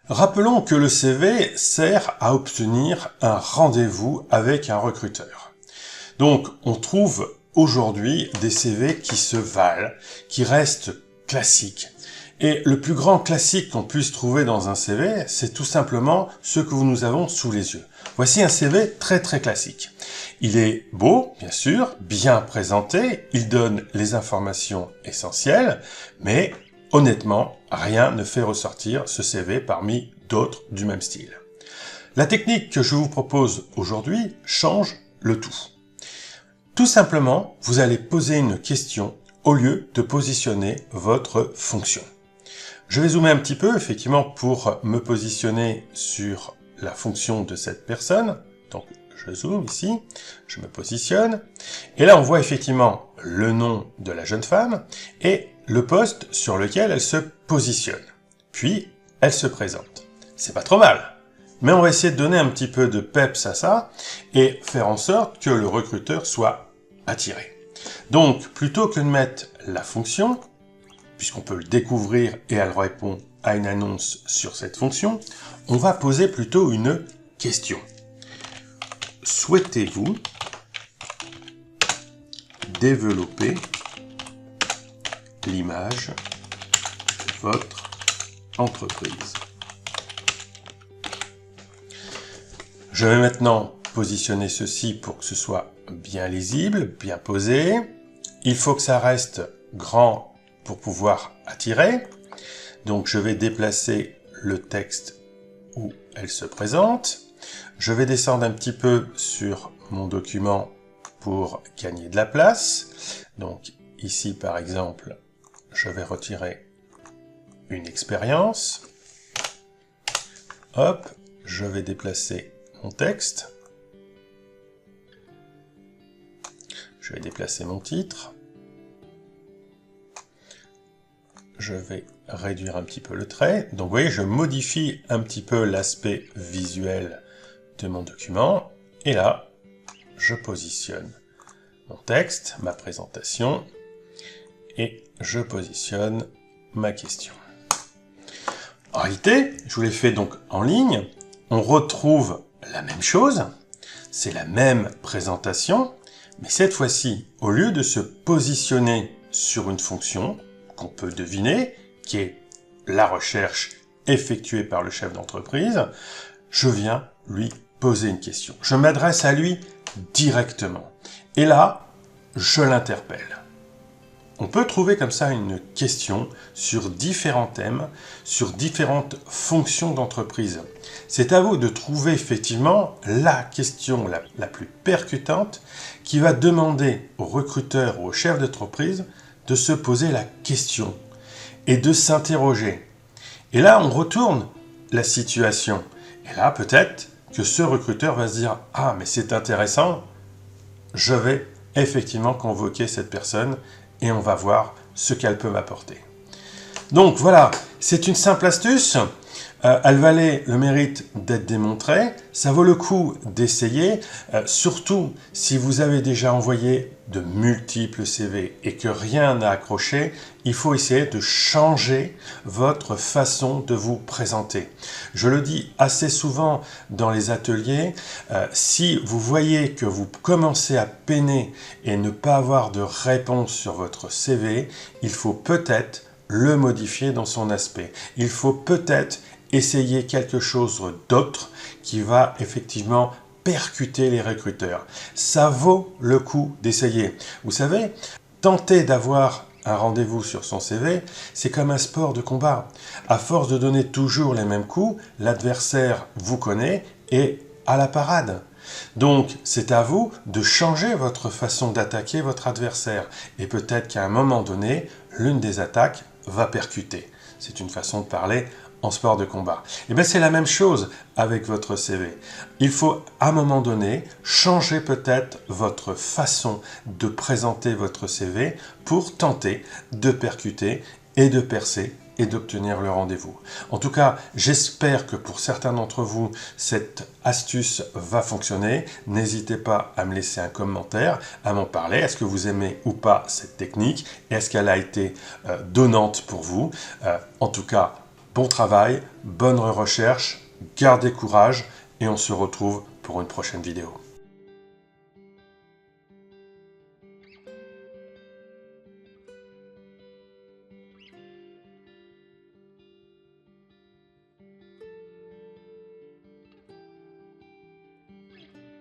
Rappelons que le CV sert à obtenir un rendez-vous avec un recruteur. Donc, on trouve aujourd'hui des CV qui se valent, qui restent classiques. Et le plus grand classique qu'on puisse trouver dans un CV, c'est tout simplement ce que nous avons sous les yeux. Voici un CV très classique. Il est beau, bien sûr, bien présenté, il donne les informations essentielles, mais honnêtement, rien ne fait ressortir ce CV parmi d'autres du même style. La technique que je vous propose aujourd'hui change le tout. Tout simplement, vous allez poser une question au lieu de positionner votre fonction. Je vais zoomer un petit peu, effectivement, pour me positionner sur la fonction de cette personne. Donc, je zoome ici, je me positionne. Et là, on voit effectivement le nom de la jeune femme et le poste sur lequel elle se positionne. Puis, elle se présente. C'est pas trop mal. Mais on va essayer de donner un petit peu de peps à ça et faire en sorte que le recruteur soit attiré. Donc, plutôt que de mettre la fonction, puisqu'on peut le découvrir et elle répond à une annonce sur cette fonction, on va poser plutôt une question. Souhaitez-vous développer l'image de votre entreprise? Je vais maintenant positionner ceci pour que ce soit bien lisible, bien posé. Il faut que ça reste grand pour pouvoir attirer. Donc je vais déplacer le texte où elle se présente. Je vais descendre un petit peu sur mon document pour gagner de la place. Donc ici par exemple, je vais retirer une expérience. Hop, je vais déplacer mon texte. Je vais déplacer mon titre. Je vais réduire un petit peu le trait. Donc vous voyez, je modifie un petit peu l'aspect visuel de mon document. Et là, je positionne mon texte, ma présentation, et je positionne ma question. En réalité, je vous l'ai fait donc en ligne. On retrouve la même chose. C'est la même présentation. Mais cette fois-ci, au lieu de se positionner sur une fonction, qu'on peut deviner, qui est la recherche effectuée par le chef d'entreprise, je viens lui poser une question. Je m'adresse à lui directement. Et là, je l'interpelle. On peut trouver comme ça une question sur différents thèmes, sur différentes fonctions d'entreprise. C'est à vous de trouver effectivement la question la plus percutante qui va demander au recruteur ou au chef d'entreprise de se poser la question et de s'interroger. Et là, on retourne la situation. Et là, peut-être que ce recruteur va se dire « Ah, mais c'est intéressant, je vais effectivement convoquer cette personne et on va voir ce qu'elle peut m'apporter. » Donc voilà, c'est une simple astuce. Elle valait le mérite d'être démontrée. Ça vaut le coup d'essayer, surtout si vous avez déjà envoyé de multiples CV et que rien n'a accroché, il faut essayer de changer votre façon de vous présenter. Je le dis assez souvent dans les ateliers, si vous voyez que vous commencez à peiner et ne pas avoir de réponse sur votre CV, il faut peut-être le modifier dans son aspect. Il faut peut-être essayer quelque chose d'autre qui va effectivement percuter les recruteurs. Ça vaut le coup d'essayer. Vous savez, tenter d'avoir un rendez-vous sur son CV, c'est comme un sport de combat. À force de donner toujours les mêmes coups, l'adversaire vous connaît et à la parade. Donc, c'est à vous de changer votre façon d'attaquer votre adversaire. Et peut-être qu'à un moment donné, l'une des attaques va percuter. C'est une façon de parler en sport de combat. Et bien c'est la même chose avec votre CV. Il faut à un moment donné changer peut-être votre façon de présenter votre CV pour tenter de percuter et de percer et d'obtenir le rendez-vous. En tout cas, j'espère que pour certains d'entre vous, cette astuce va fonctionner. N'hésitez pas à me laisser un commentaire, à m'en parler. Est-ce que vous aimez ou pas cette technique? Est-ce qu'elle a été donnante pour vous? En tout cas, bon travail, bonne recherche, gardez courage et on se retrouve pour une prochaine vidéo.